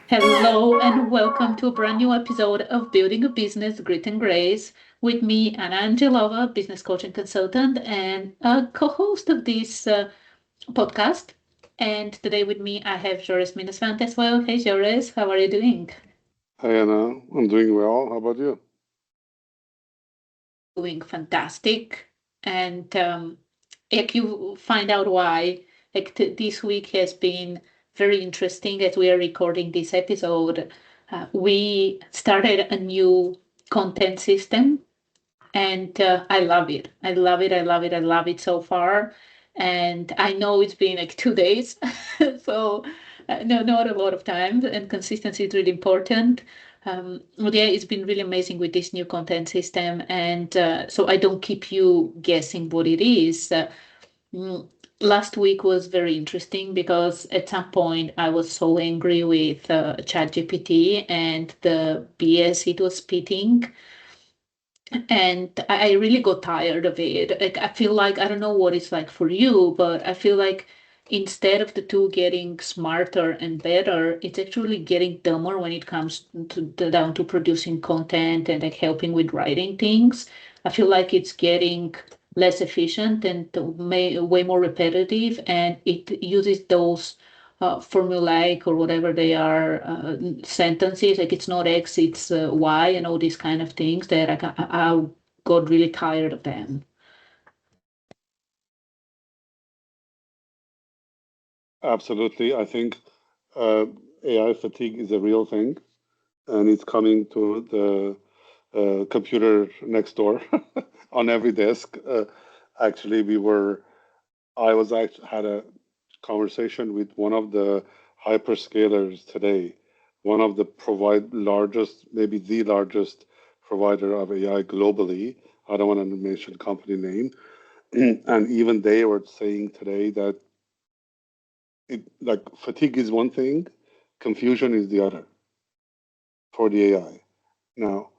Hello and welcome to a brand new episode of Building a Business, Grit and Grace with me, Anna Angelova, business coach and consultant, and a co-host of this podcast. And today with me, I have Jores Minasvand as well. Hey, Jores, how are you doing? Hi Anna, I'm doing well. How about you? Doing fantastic. And like you find out why, this week has been very interesting as we are recording this episode. We started a new content system and I love it. I love it. I love it. I love it so far. And I know it's been like 2 days, so no, not a lot of time. And consistency is really important. But yeah, it's been really amazing with this new content system, and so I don't keep you guessing what it is. Mm, Last week was very interesting because at some point I was so angry with ChatGPT and the BS it was spitting, and I really got tired of it. Like I feel like I don't know what it's like for you, but I feel like instead of the two getting smarter and better, it's actually getting dumber when it comes down to producing content and like helping with writing things. I feel like it's getting less efficient and way more repetitive, and it uses those formulaic or whatever they are sentences. Like it's not X, it's Y, and all these kind of things that I got really tired of them. Absolutely. I think uh, AI fatigue is a real thing, and it's coming to the computer next door on every desk. Actually, I was actually had a conversation with one of the hyperscalers today, one of the largest, maybe the largest provider of AI globally. I don't want to mention company name, and even they were saying today that like fatigue is one thing, confusion is the other for the AI. Now,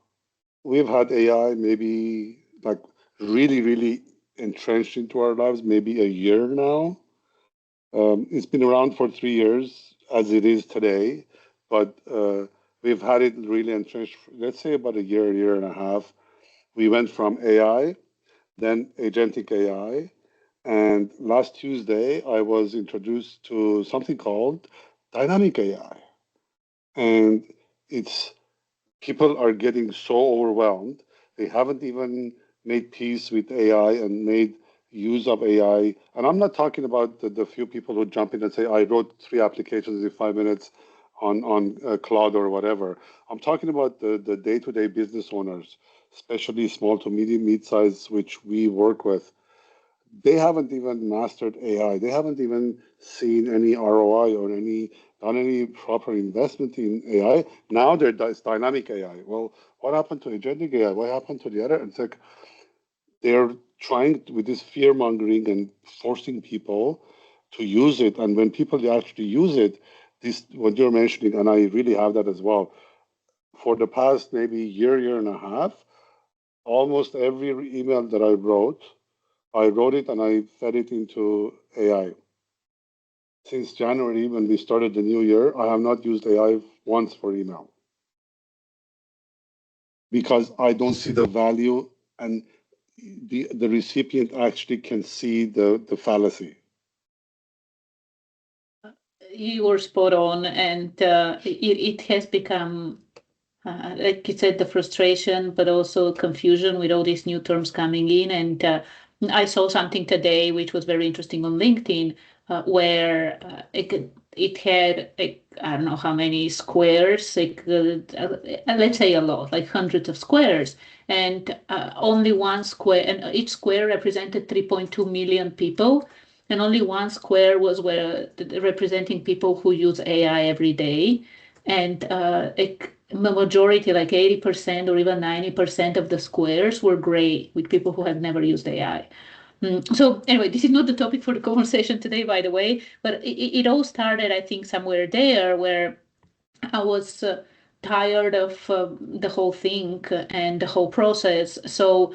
we've had AI maybe like really entrenched into our lives, maybe a year now. It's been around for 3 years as it is today, but we've had it really entrenched, let's say about a year and a half. We went from AI, then agentic AI, and last Tuesday I was introduced to something called dynamic AI. And it's people are getting so overwhelmed. They haven't even made peace with AI and made use of AI. And I'm not talking about the few people who jump in and say, I wrote 3 applications in 5 minutes on Claude or whatever. I'm talking about the day-to-day business owners, especially small to medium, mid-size, which we work with. They haven't even mastered AI. They haven't even seen any ROI or any done any proper investment in AI. Now it's dynamic AI. Well, what happened to agentic AI? What happened to the other? It's like they're trying with this fear mongering and forcing people to use it. And when people actually use it, this what you're mentioning, and I really have that as well. For the past maybe year and a half, almost every email that I wrote it and I fed it into AI. Since January, when we started the new year, I have not used AI once for email because I don't see the value and the recipient actually can see the fallacy. You were spot on, and it has become, like you said, the frustration, but also confusion with all these new terms coming in. And I saw something today which was very interesting on LinkedIn, where it had like I don't know how many squares, like let's say a lot, like hundreds of squares, and only one square, and each square represented 3.2 million people. And only one square was where representing people who use AI every day, and the majority, like 80% or even 90% of the squares were gray with people who had never used AI. So anyway, this is not the topic for the conversation today, by the way, but it all started, I think, somewhere there where I was tired of the whole thing and the whole process. So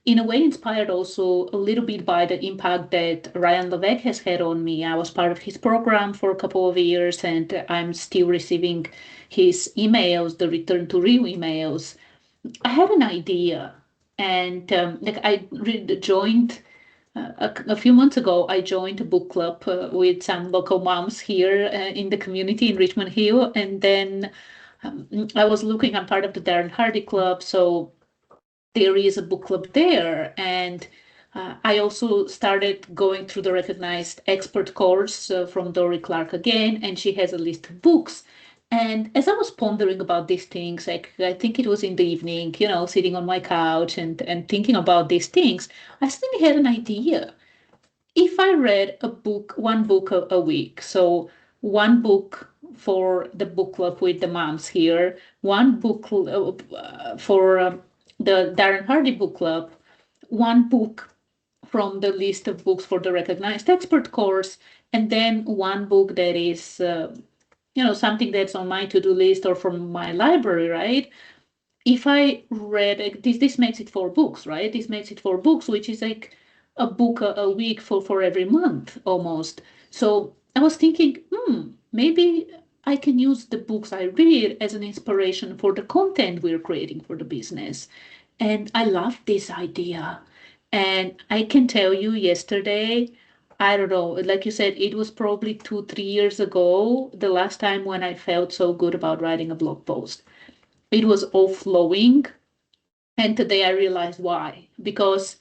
in a way inspired also a little bit by the impact that Ryan Levesque has had on me. I was part of his program for a couple of years, and I'm still receiving his emails, the return to real emails. I had an idea, and I joined a few months ago. I joined a book club with some local moms here in the community in Richmond Hill, and then I was looking. I'm part of the Darren Hardy Club, so there is a book club there, and I also started going through the recognized expert course from Dory Clark again, and she has a list of books. And as I was pondering about these things, like I think it was in the evening, sitting on my couch and thinking about these things, I suddenly had an idea. If I read one book a week, so one book for the book club with the moms here, one book for the Darren Hardy book club, one book from the list of books for the recognized expert course, and then one book that is, something that's on my to-do list or from my library, right? If I read this makes it 4 books, right? This makes it 4 books, which is like a book a week for every month almost. So I was thinking, maybe I can use the books I read as an inspiration for the content we're creating for the business. And I love this idea. And I can tell you yesterday, I don't know, like you said, it was probably 2, 3 years ago, the last time when I felt so good about writing a blog post. It was all flowing. And today I realized why. Because,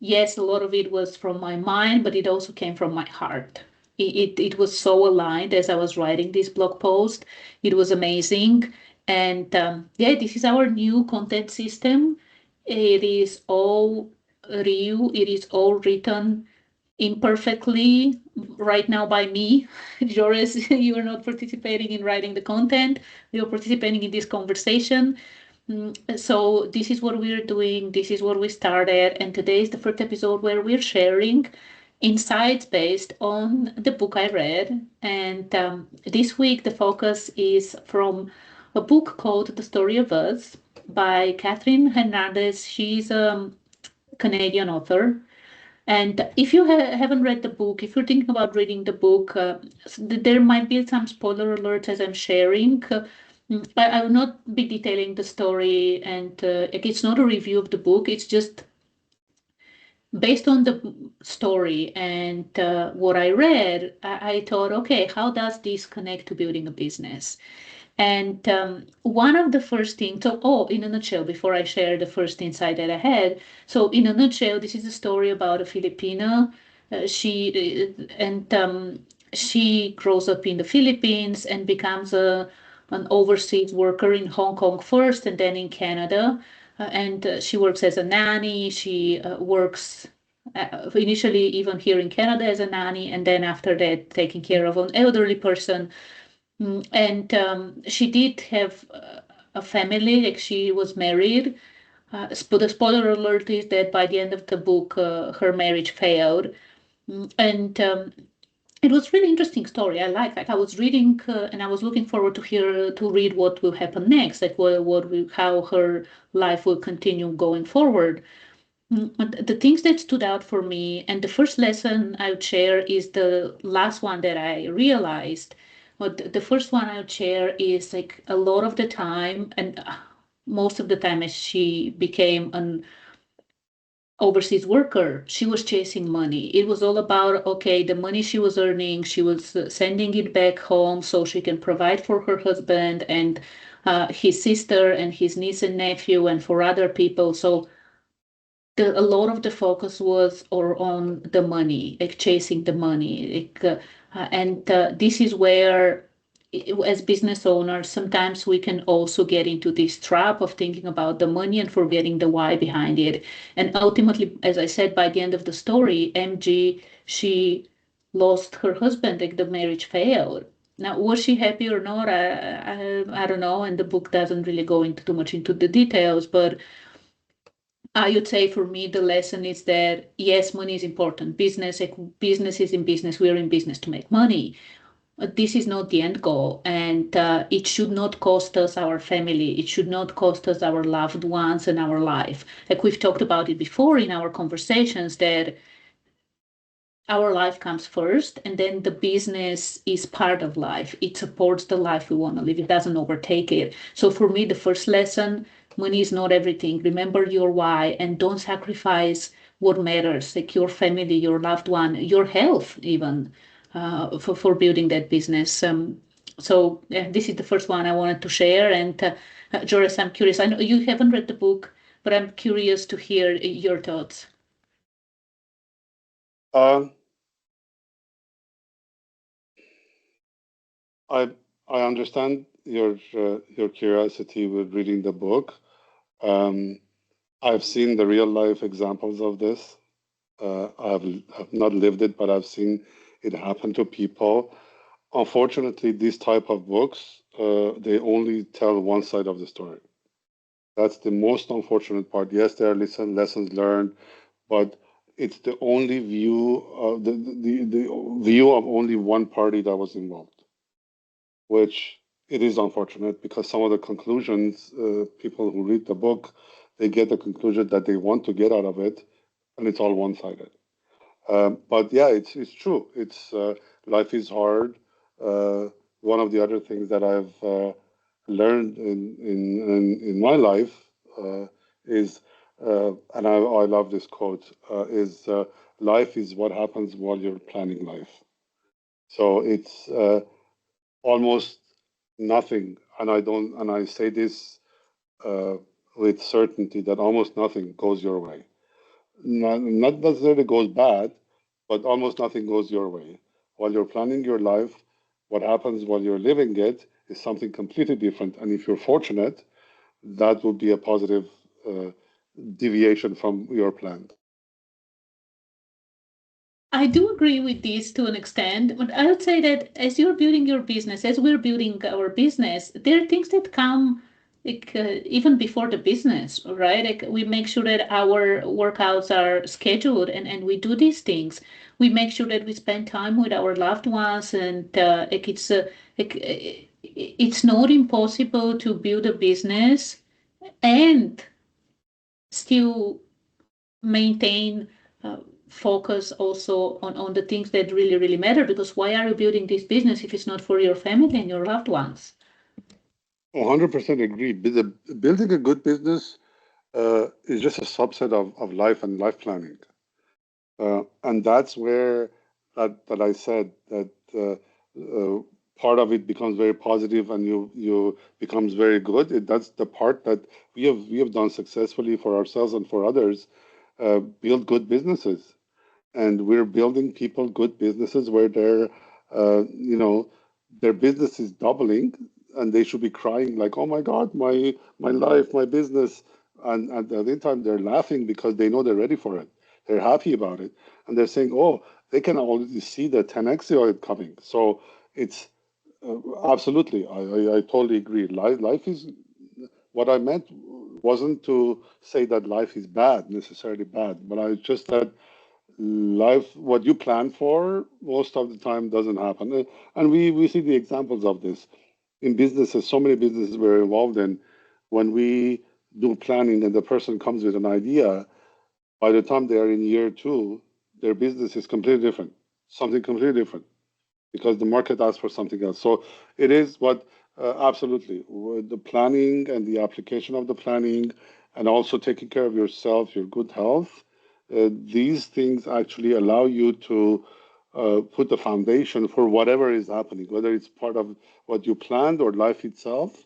yes, a lot of it was from my mind, but it also came from my heart. It was so aligned as I was writing this blog post. It was amazing. And yeah, this is our new content system. It is all real, it is all written imperfectly right now by me. Joris, you are not participating in writing the content, you're participating in this conversation. So this is what we're doing, this is what we started, and today is the first episode where we're sharing insights based on the book I read. And this week the focus is from a book called The Story of Us by Catherine Hernandez. She's a Canadian author. And if you haven't read the book, if you're thinking about reading the book, there might be some spoiler alerts as I'm sharing. I will not be detailing the story, and it's not a review of the book. It's just based on the story and what I read. I thought, okay, how does this connect to building a business? And one of the first things, in a nutshell, before I share the first insight that I had, so in a nutshell, this is a story about a Filipino. She grows up in the Philippines and becomes an overseas worker in Hong Kong first, and then in Canada. And she works as a nanny. She works initially even here in Canada as a nanny, and then after that taking care of an elderly person. And she did have a family, like she was married. But the spoiler alert is that by the end of the book, her marriage failed. And it was really interesting story. I like I was reading and I was looking forward to read what will happen next, like how her life will continue going forward. The things that stood out for me, and the first lesson I would share is the last one that I realized. But the first one I would share is like a lot of the time, and most of the time, as she became an overseas worker, she was chasing money. It was all about, okay, the money she was earning, she was sending it back home so she can provide for her husband and his sister and his niece and nephew and for other people. So a lot of the focus was on the money, like chasing the money. And this is where, as business owners, sometimes we can also get into this trap of thinking about the money and forgetting the why behind it. And ultimately, as I said, by the end of the story, MG, she lost her husband, like the marriage failed. Now, was she happy or not? I don't know. And the book doesn't really go into too much into the details, but I would say for me, the lesson is that yes, money is important. Business is in business. We are in business to make money. this is not the end goal, and it should not cost us our family. It should not cost us our loved ones and our life. Like we've talked about it before in our conversations, that our life comes first, and then the business is part of life. It supports the life we want to live. It doesn't overtake it. So for me, the first lesson: money is not everything. Remember your why, and don't sacrifice what matters, like your family, your loved one, your health, even for building that business. So this is the first one I wanted to share. And Joris, I'm curious. I know you haven't read the book, but I'm curious to hear your thoughts. Um, I I understand your curiosity with reading the book. Um, I've seen the real life examples of this. I've not lived it, but I've seen it happen to people. Unfortunately, these type of books, they only tell one side of the story. That's the most unfortunate part. Yes, there are lessons learned, but it's the only view of the view of only one party that was involved, which it is unfortunate because some of the conclusions, people who read the book, they get the conclusion that they want to get out of it, and it's all one-sided. But yeah, it's true. It's life is hard. One of the other things that I've learned in my life is, and I love this quote, is life is what happens while you're planning life. So it's almost nothing, and I say this uh, with certainty that almost nothing goes your way. Not necessarily goes bad, but almost nothing goes your way. While you're planning your life, what happens while you're living it is something completely different. And if you're fortunate, that would be a positive uh, deviation from your plan. I do agree with this to an extent, but I would say that as you're building your business, as we're building our business, there are things that come like even before the business, right? Like we make sure that our workouts are scheduled, and we do these things. We make sure that we spend time with our loved ones, and like, it's not impossible to build a business and still maintain focus also on the things that really, really matter. Because why are you building this business if it's not for your family and your loved ones? 100% agree. Building a good business is just a subset of life and life planning. And that's where that I said that part of it becomes very positive and you becomes very good. That's the part that we have done successfully for ourselves and for others. Build good businesses, and we're building people good businesses where their business is doubling, and they should be crying like, "Oh my God, my life, my business," and at the same time they're laughing because they know they're ready for it. They're happy about it, and they're saying, "Oh, they can already see the 10x of it coming." So it's absolutely, I totally agree. Life is what I meant wasn't to say that life is bad, necessarily bad, but I just that life, what you plan for, most of the time doesn't happen. And we see the examples of this in businesses. So many businesses we're involved in, when we do planning and the person comes with an idea, by the time they are in year two, their business is completely different, something completely different, because the market asks for something else. So it is what absolutely with the planning and the application of the planning, and also taking care of yourself, your good health. These things actually allow you to put the foundation for whatever is happening, whether it's part of what you planned or life itself.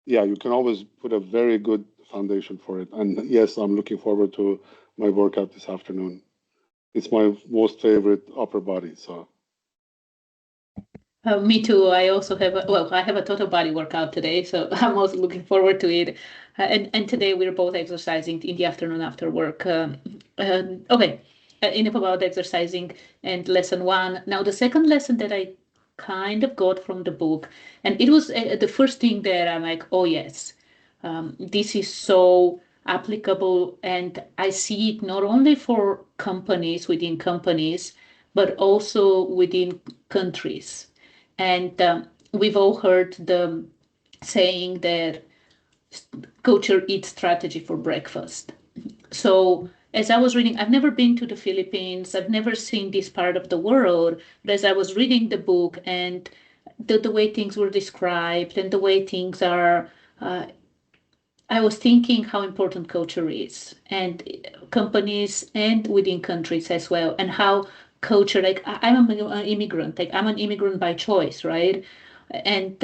Yeah, you can always put a very good foundation for it. And yes, I'm looking forward to my workout this afternoon. It's my most favorite upper body. So. Me too. I also have I have a total body workout today, so I'm also looking forward to it. And today we're both exercising in the afternoon after work. Okay, enough about exercising and lesson one. Now the second lesson that I kind of got from the book, and it was the first thing that I'm like, oh yes, this is so applicable, and I see it not only for companies within companies, but also within countries. And we've all heard the saying that culture eats strategy for breakfast. So as I was reading, I've never been to the Philippines, I've never seen this part of the world, but as I was reading the book and the way things were described and the way things are, uh, I was thinking how important culture is, and companies and within countries as well, and how culture, like I'm an immigrant, like I'm an immigrant by choice, right? And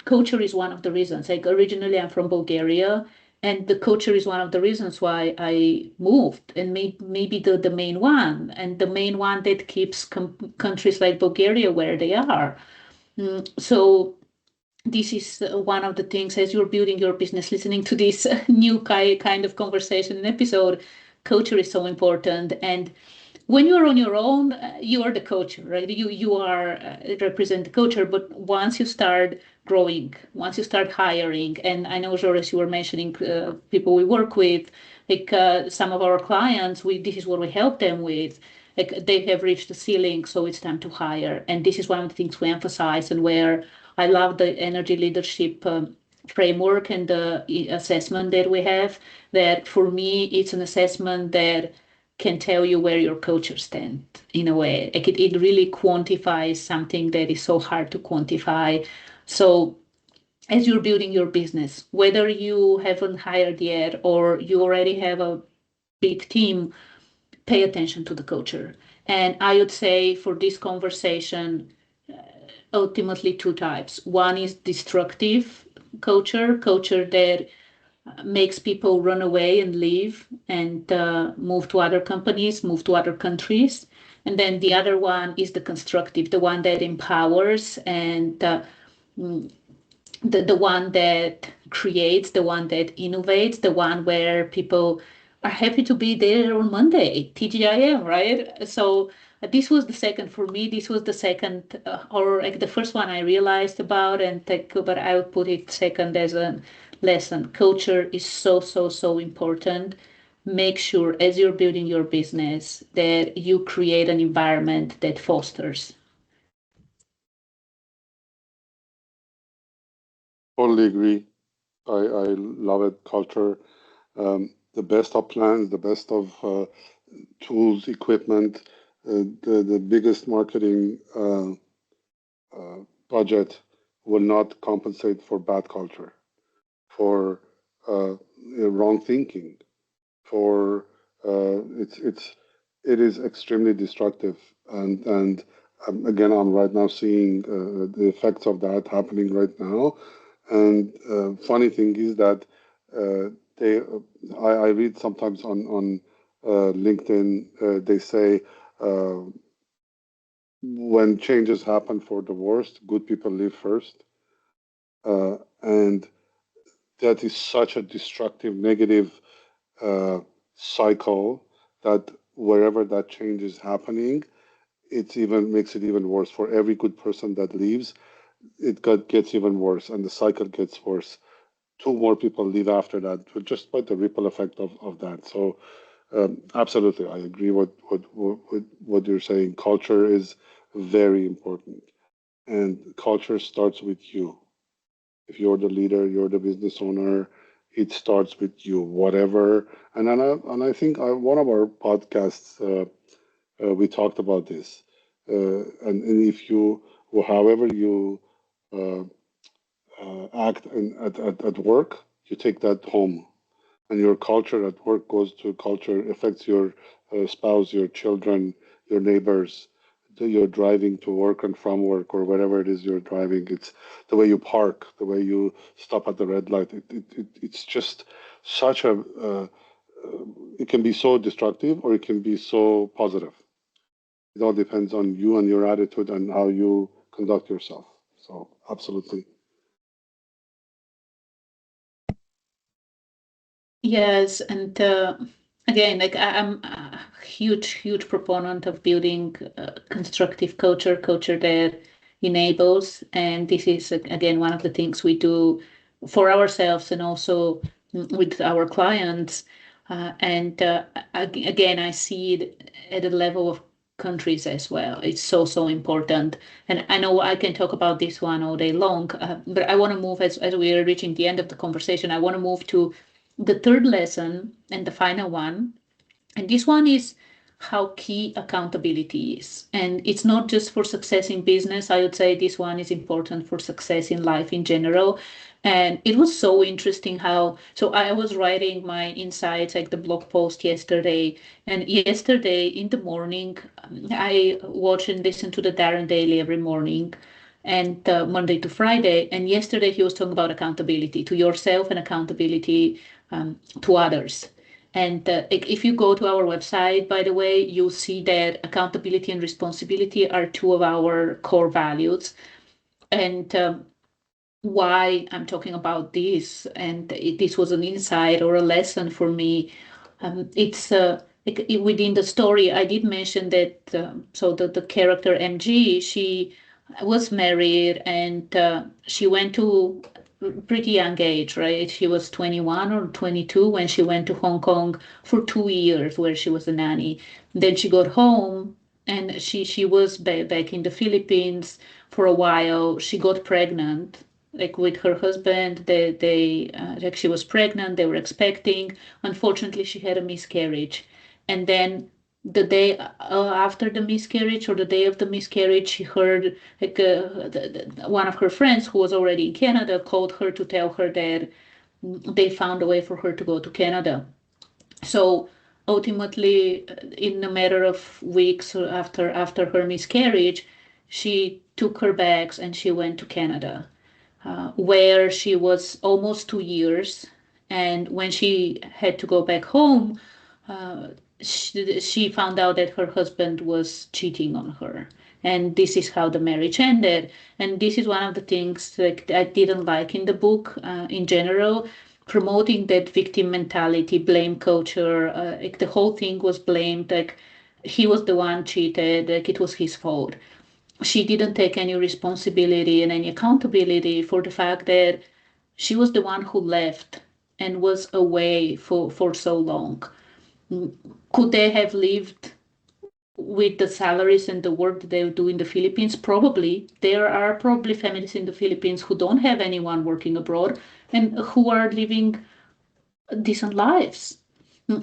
culture is one of the reasons. Like originally, I'm from Bulgaria, and the culture is one of the reasons why I moved, and maybe the main one, and the main one that keeps countries like Bulgaria where they are. So this is one of the things as you're building your business, listening to this new kind of conversation and episode, culture is so important. And when you're on your own, you are the culture, right? You are represent the culture. But once you start growing, once you start hiring, and I know, Joris, you were mentioning people we work with, like some of our clients, we this is what we help them with. Like they have reached the ceiling, so it's time to hire. And this is one of the things we emphasize, and where I love the energy leadership framework and the assessment that we have. That for me, it's an assessment that can tell you where your culture stand in a way. Like it really quantifies something that is so hard to quantify. So as you're building your business, whether you haven't hired yet or you already have a big team, pay attention to the culture. And I would say for this conversation, ultimately two types. One is destructive culture that makes people run away and leave and move to other companies, move to other countries. And then the other one is the constructive, the one that empowers and the one that creates, the one that innovates, the one where people are happy to be there on Monday, TGIM, right? So this was the second for me. This was the second, or like the first one I realized about, and but I would put it second as a lesson. Culture is so important. Make sure as you're building your business that you create an environment that fosters. Totally agree. I love it. Culture, the best of plans, the best of tools, equipment, the biggest marketing budget will not compensate for bad culture, for wrong thinking, for it is extremely destructive, and again, I'm right now seeing the effects of that happening right now. And funny thing is that they I read sometimes on LinkedIn, they say uh, when changes happen for the worst, good people leave first, and that is such a destructive, negative uh, cycle that wherever that change is happening, it even makes it even worse. For every good person that leaves, gets even worse, and the cycle gets worse. Two more people leave after that, just by the ripple effect of that. So, absolutely, I agree what you're saying. Culture is very important, and culture starts with you. If you're the leader, you're the business owner, it starts with you, whatever. And I think one of our podcasts, we talked about this. And if you, or however you uh, act at work, you take that home. And your culture at work goes to culture, affects your spouse, your children, your neighbors, your driving to work and from work or wherever it is you're driving. It's the way you park, the way you stop at the red light. It's just such a, it can be so destructive or it can be so positive. It all depends on you and your attitude and how you conduct yourself. So, absolutely. Yes, and again, like I'm a huge proponent of building constructive culture that enables, and this is again one of the things we do for ourselves and also with our clients. And again, I see it at a level of countries as well. It's so, so important. And I know I can talk about this one all day long, but I want to move, as we are reaching the end of the conversation, I want to move to the third lesson and the final one. And this one is how key accountability is. And it's not just for success in business. I would say this one is important for success in life in general. And it was so interesting how, so I was writing my insights, like the blog post yesterday. And yesterday in the morning, I watch and listen to the Darren Daily every morning and Monday to Friday. And yesterday he was talking about accountability to yourself and accountability to others. And if you go to our website, by the way, you'll see that accountability and responsibility are two of our core values. And why I'm talking about this, and this was an insight or a lesson for me. It's within the story, I did mention that, so the character MG, she was married and she went to pretty young age, right? She was 21 or 22 when she went to Hong Kong for 2 years where she was a nanny. Then she got home and she was back in the Philippines for a while. She got pregnant, like with her husband. Like she was pregnant, they were expecting. Unfortunately, she had a miscarriage. And then the day after the miscarriage, or the day of the miscarriage, she heard like one of her friends who was already in Canada called her to tell her that they found a way for her to go to Canada. So ultimately, in a matter of weeks after her miscarriage, she took her bags and she went to Canada, where she was almost 2 years. And when she had to go back home, uh, she found out that her husband was cheating on her. And this is how the marriage ended. And this is one of the things like I didn't like in the book in general, promoting that victim mentality, blame culture. Like the whole thing was blamed, like he was the one cheated, like it was his fault. She didn't take any responsibility and any accountability for the fact that she was the one who left and was away for so long. Could they have lived with the salaries and the work that they do in the Philippines? Probably. There are probably families in the Philippines who don't have anyone working abroad and who are living decent lives.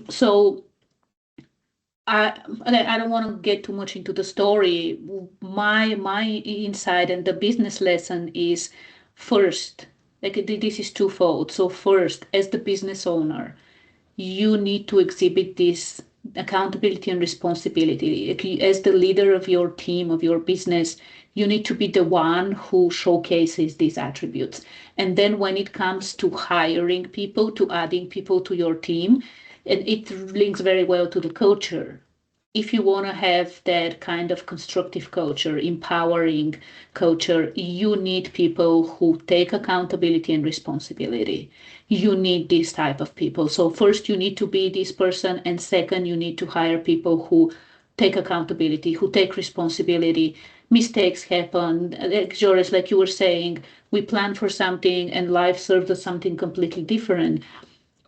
So I don't want to get too much into the story. My insight and the business lesson is first, like this is twofold. So first, as the business owner, you need to exhibit this accountability and responsibility. As the leader of your team, of your business, you need to be the one who showcases these attributes. And then when it comes to hiring people, to adding people to your team, and it links very well to the culture. If you want to have that kind of constructive culture, empowering culture, you need people who take accountability and responsibility. You need this type of people. So first you need to be this person, and second you need to hire people who take accountability, who take responsibility. Mistakes happen. Like Joris, like you were saying, we plan for something and life served us something completely different.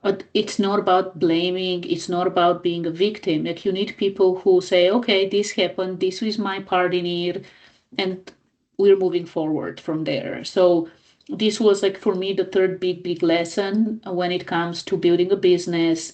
But it's not about blaming, it's not about being a victim. Like you need people who say, okay, this happened, this was my part in it, and we're moving forward from there. So this was like for me the third big lesson when it comes to building a business.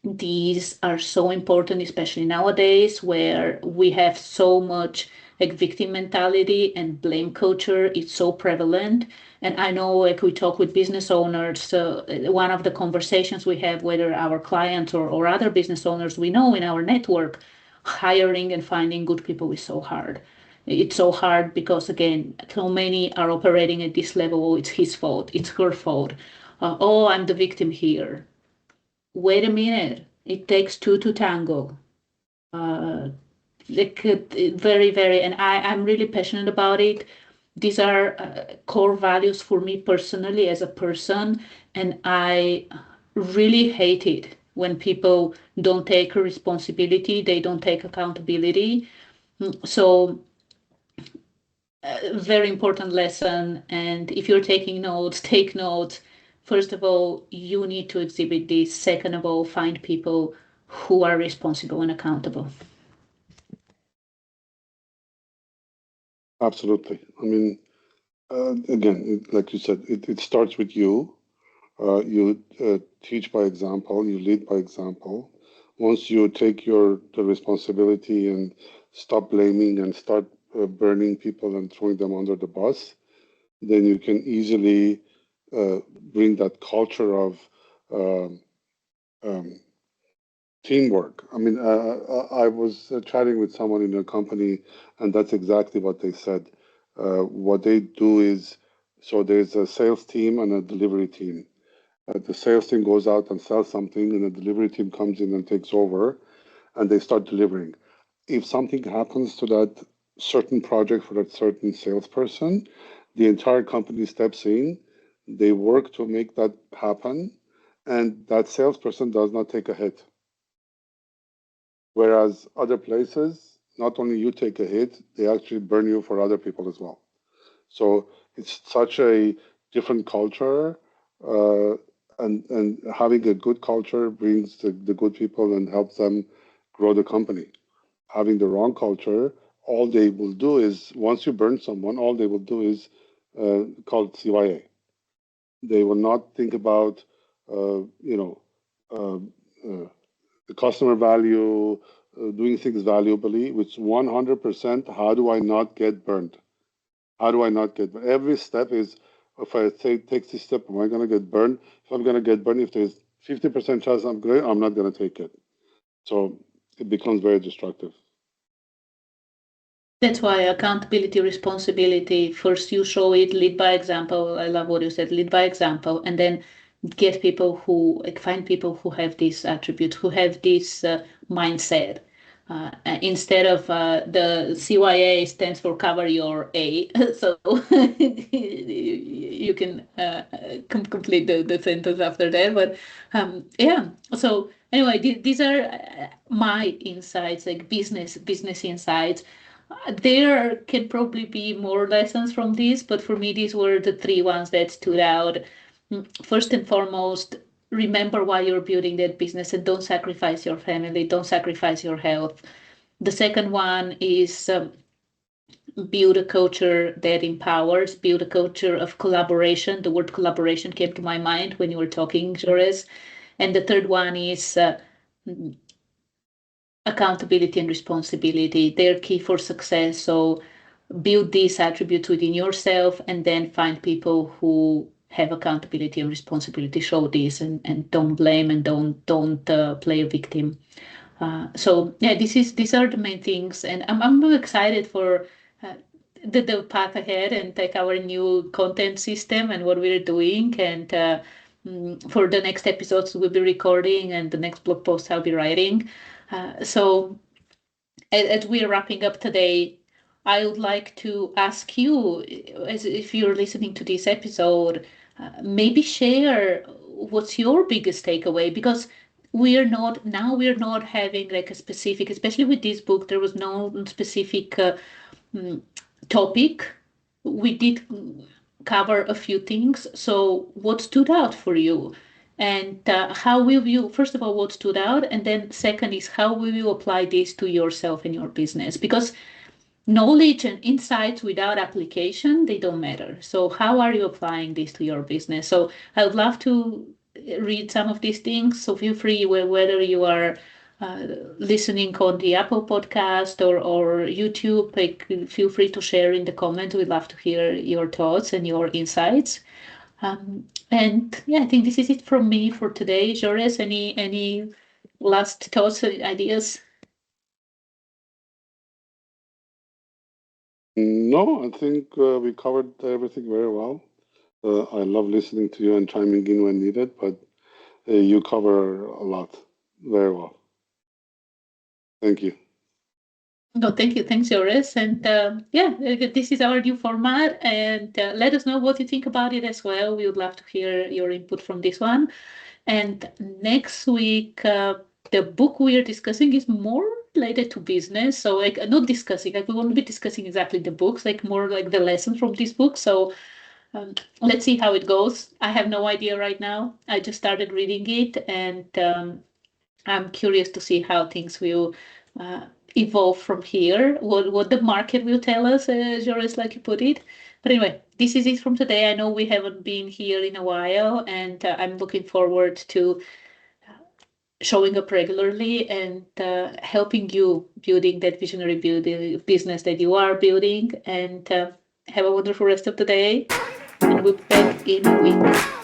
These are so important, especially nowadays where we have so much like victim mentality and blame culture. It's so prevalent. And I know like we talk with business owners, one of the conversations we have, whether our clients or other business owners we know in our network, hiring and finding good people is so hard. It's so hard because again, so many are operating at this level. Oh, it's his fault. It's her fault. Oh, I'm the victim here. Wait a minute, it takes two to tango. Uh, very, very, and I'm really passionate about it. These are core values for me personally as a person, and I really hate it when people don't take responsibility, they don't take accountability. So very important lesson. And if you're taking notes, take notes. First of all, you need to exhibit this. Second of all, find people who are responsible and accountable. Absolutely. I mean, again, like you said, it starts with you. You teach by example, you lead by example. Once you take the responsibility and stop blaming and start burning people and throwing them under the bus, then you can easily bring that culture of um, um, teamwork. I mean, I was chatting with someone in a company, and that's exactly what they said. What they do is, so there's a sales team and a delivery team. The sales team goes out and sells something, and the delivery team comes in and takes over, and they start delivering. If something happens to that certain project for that certain salesperson, the entire company steps in. They work to make that happen, and that salesperson does not take a hit. Whereas other places, not only you take a hit, they actually burn you for other people as well. So it's such a different culture, uh, and having a good culture brings the good people and helps them grow the company. Having the wrong culture, all they will do is once you burn someone, all they will do is called CYA. They will not think about you know uh, uh, the customer value, doing things valuably, which 100%. How do I not get burned? How do I not get burned? Every step is, if I take this step, am I going to get burned? If I'm going to get burned, if there's 50% chance I'm great, I'm not going to take it. So it becomes very destructive. That's why accountability, responsibility, first you show it, lead by example. I love what you said, lead by example, and then get people who, like, find people who have these attributes, who have this mindset. Instead of the CYA stands for cover your A, so you can complete the sentence after that. But yeah, so anyway, these are my insights, like business insights. There can probably be more lessons from this, but for me, these were the three ones that stood out. First and foremost, remember why you're building that business and don't sacrifice your family, don't sacrifice your health. The second one is build a culture that empowers, build a culture of collaboration. The word collaboration came to my mind when you were talking, Jores. And the third one is accountability and responsibility. They're key for success. So build these attributes within yourself and then find people who have accountability and responsibility, show this, and don't blame and don't play a victim. So yeah, these are the main things, and I'm really excited for uh, the path ahead and like our new content system and what we're doing, and for the next episodes we'll be recording and the next blog post I'll be writing. So as we're wrapping up today, I would like to ask you, as if you're listening to this episode, maybe share what's your biggest takeaway, because we're not having like a specific, especially with this book, there was no specific mm, topic. We did cover a few things. So, what stood out for you? And how will you, first of all, what stood out? And then, second, is how will you apply this to yourself and your business? Because knowledge and insights without application, they don't matter. So, how are you applying this to your business? So, I would love to read some of these things. So, feel free, whether you are uh, listening on the Apple podcast or YouTube, like, feel free to share in the comments. We'd love to hear your thoughts and your insights. And yeah, I think this is it from me for today. Joris, any last thoughts, ideas? No, I think we covered everything very well. I love listening to you and chiming in when needed, but you cover a lot very well. Thank you. No, thank you. Thanks, Joris. And yeah, this is our new format. And let us know what you think about it as well. We would love to hear your input from this one. And next week, the book we are discussing is more related to business. So, like, not discussing, like, we won't be discussing exactly the books, like, more like the lessons from this book. So, let's see how it goes. I have no idea right now. I just started reading it, and I'm curious to see how things will evolve from here, what the market will tell us, Joris, like you put it. But anyway, this is it from today. I know we haven't been here in a while, and I'm looking forward to showing up regularly and helping you building that visionary building business that you are building. And have a wonderful rest of the day, and we'll be back in a week.